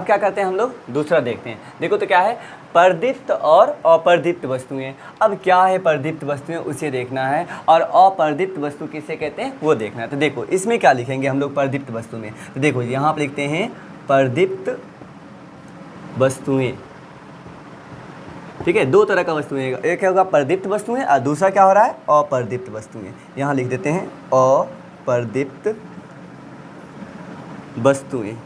अब क्या करते हैं हम लोग, दूसरा देखते हैं। देखो तो क्या है, परदीप्त और अपर्दीप्त वस्तुएं। अब क्या है परदीप्त वस्तुएं उसे देखना है, और अपर्दीप्त वस्तु किसे कहते हैं वो देखना है। तो देखो इसमें क्या लिखेंगे हम लोग परदीप्त वस्तु में, तो देखो यहाँ पर लिखते हैं परदीप्त वस्तुएं। ठीक है, दो तरह का वस्तुएं, एक होगा परदीप्त वस्तुएं और दूसरा क्या हो रहा है, अपर्दीप्त वस्तुएं। यहाँ लिख देते हैं अपर्दीप्त वस्तुएं।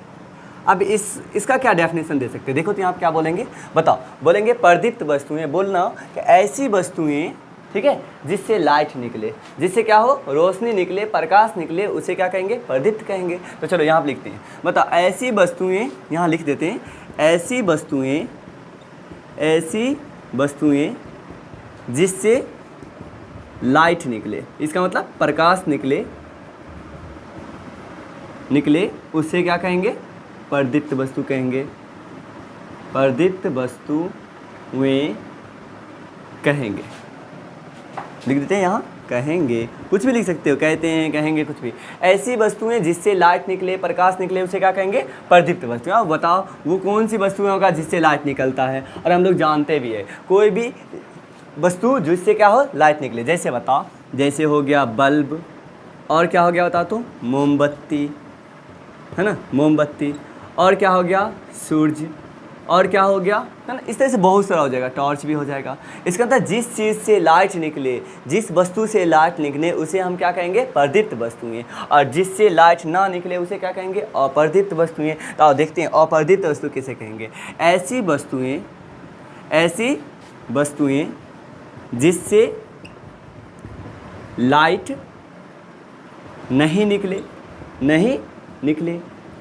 अब इसका क्या डेफिनेशन दे सकते हैं, देखो तो यहाँ आप क्या बोलेंगे, बताओ। बोलेंगे परदीप्त वस्तुएं, बोलना कि ऐसी वस्तुएं, ठीक है, जिससे लाइट निकले, जिससे क्या हो, रोशनी निकले, प्रकाश निकले, उसे क्या कहेंगे, परदीप्त कहेंगे। तो चलो यहाँ पर लिखते हैं, बताओ ऐसी वस्तुएं, यहाँ लिख देते हैं ऐसी वस्तुएं जिससे लाइट निकले, इसका मतलब प्रकाश निकले, उससे क्या कहेंगे, परदीप्त वस्तु कहेंगे। परदीप्त वस्तुएं कहेंगे, लिख देते हैं यहाँ कहेंगे, कुछ भी लिख सकते हो, कहते हैं, कहेंगे, कुछ भी। ऐसी वस्तुएं जिससे लाइट निकले, प्रकाश निकले, उसे क्या कहेंगे, परदीप्त वस्तुएं। अब बताओ वो कौन सी वस्तुएं होगा जिससे लाइट निकलता है, और हम लोग जानते भी है कोई भी वस्तु जिससे क्या हो, लाइट निकले। जैसे बताओ, जैसे हो गया बल्ब, और क्या हो गया बताओ तो, मोमबत्ती, है ना, मोमबत्ती, और क्या हो गया, सूरज, और क्या हो गया, है ना, इस तरह से बहुत सारा हो जाएगा, टॉर्च भी हो जाएगा। इसका मतलब जिस चीज़ से लाइट निकले, जिस वस्तु से लाइट निकले उसे हम क्या कहेंगे, परदीप्त वस्तुएं, और जिससे लाइट ना निकले उसे क्या कहेंगे, अपर्दीप्त वस्तुएं। तो आओ देखते हैं अपर्दीप्त वस्तु किसे कहेंगे। ऐसी वस्तुएं जिससे लाइट नहीं निकले,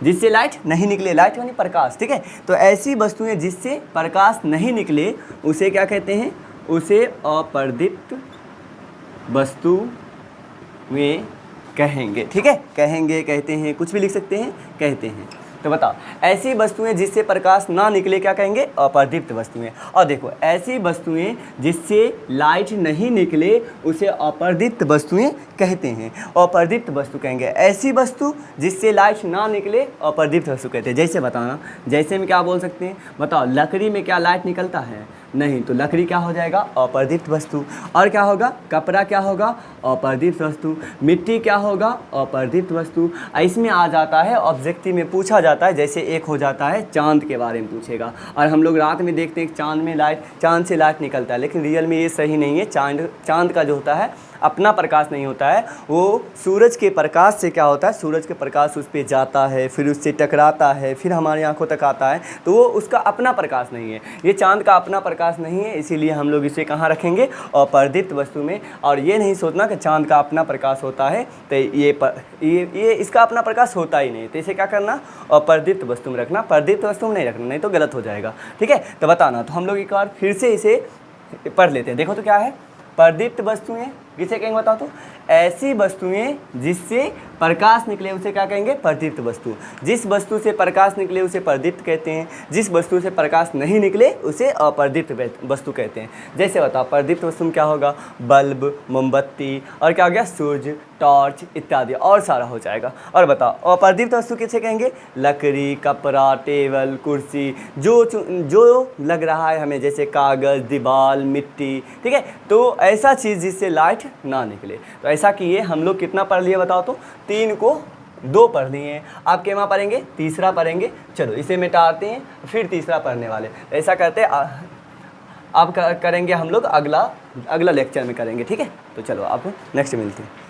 जिससे लाइट नहीं निकले, लाइट यानी प्रकाश, ठीक है। तो ऐसी वस्तुएं जिससे प्रकाश नहीं निकले उसे क्या कहते हैं, उसे अपर्दीप्त वस्तुएं कहेंगे, ठीक है। कहेंगे, कहते हैं, कुछ भी लिख सकते हैं, कहते हैं। तो बताओ ऐसी वस्तुएं जिससे प्रकाश ना निकले क्या कहेंगे, अपर्दीप्त वस्तुएं। और देखो ऐसी वस्तुएं जिससे लाइट नहीं निकले उसे अपर्दीप्त वस्तुएं कहते हैं, अपर्दीप्त वस्तु कहेंगे। ऐसी वस्तु जिससे लाइट ना निकले अपर्दीप्त वस्तु कहते हैं। जैसे बताना, जैसे में क्या बोल सकते हैं, बताओ लकड़ी में क्या लाइट निकलता है, नहीं, तो लकड़ी क्या हो जाएगा, अपर्दीप्त वस्तु। और क्या होगा, कपड़ा क्या होगा, अपर्दीप्त वस्तु। मिट्टी क्या होगा, अपर्दीप्त वस्तु। इसमें आ जाता है ऑब्जेक्टिव में पूछा जाता है, जैसे एक हो जाता है चांद के बारे में पूछेगा, और हम लोग रात में देखते हैं चांद से लाइट निकलता है, लेकिन रियल में ये सही नहीं है। चांद का जो होता है अपना प्रकाश नहीं होता है, वो सूरज के प्रकाश से क्या होता है, सूरज के प्रकाश उस पर जाता है, फिर उससे टकराता है, फिर हमारी आंखों तक आता है, तो वो उसका अपना प्रकाश नहीं है। ये चांद का अपना प्रकाश नहीं है, इसीलिए हम लोग इसे कहाँ रखेंगे, अपर्दीप्त वस्तु में। और ये नहीं सोचना कि चांद का अपना प्रकाश होता है तो ये इसका अपना प्रकाश होता ही नहीं, तो इसे क्या करना, अपर्दीप्त वस्तु में रखना, परदीप्त वस्तु में नहीं रखना, नहीं तो गलत हो जाएगा, ठीक है। तो बताना, तो हम लोग एक बार फिर से इसे पढ़ लेते हैं। देखो तो क्या है, परदीप्त वस्तुएं किसे कहेंगे बताओ तो, ऐसी वस्तुएं जिससे प्रकाश निकले उसे क्या कहेंगे, परदीप्त वस्तु। जिस वस्तु से प्रकाश निकले उसे परदीप्त कहते हैं, जिस वस्तु से प्रकाश नहीं निकले उसे अपर्दीप्त वस्तु कहते हैं। जैसे बताओ परदीप्त वस्तु में क्या होगा, बल्ब, मोमबत्ती, और क्या हो गया, सूरज, टॉर्च इत्यादि, और सारा हो जाएगा। और बताओ अपर्दीप्त वस्तु किसे कहेंगे, लकड़ी, कपड़ा, टेबल, कुर्सी, जो लग रहा है हमें, जैसे कागज़, दीवार, मिट्टी, ठीक है। तो ऐसा चीज़ जिससे लाइट ना निकले। तो ऐसा किए हम लोग कितना पढ़ लिए बताओ तो, 3 को 2 पढ़ लिए। आप क्या पढ़ेंगे, तीसरा पढ़ेंगे। चलो इसे मिटाते हैं, फिर तीसरा पढ़ने वाले। ऐसा करते अब करेंगे हम लोग अगला लेक्चर में करेंगे, ठीक है। तो चलो आप नेक्स्ट मिलते हैं।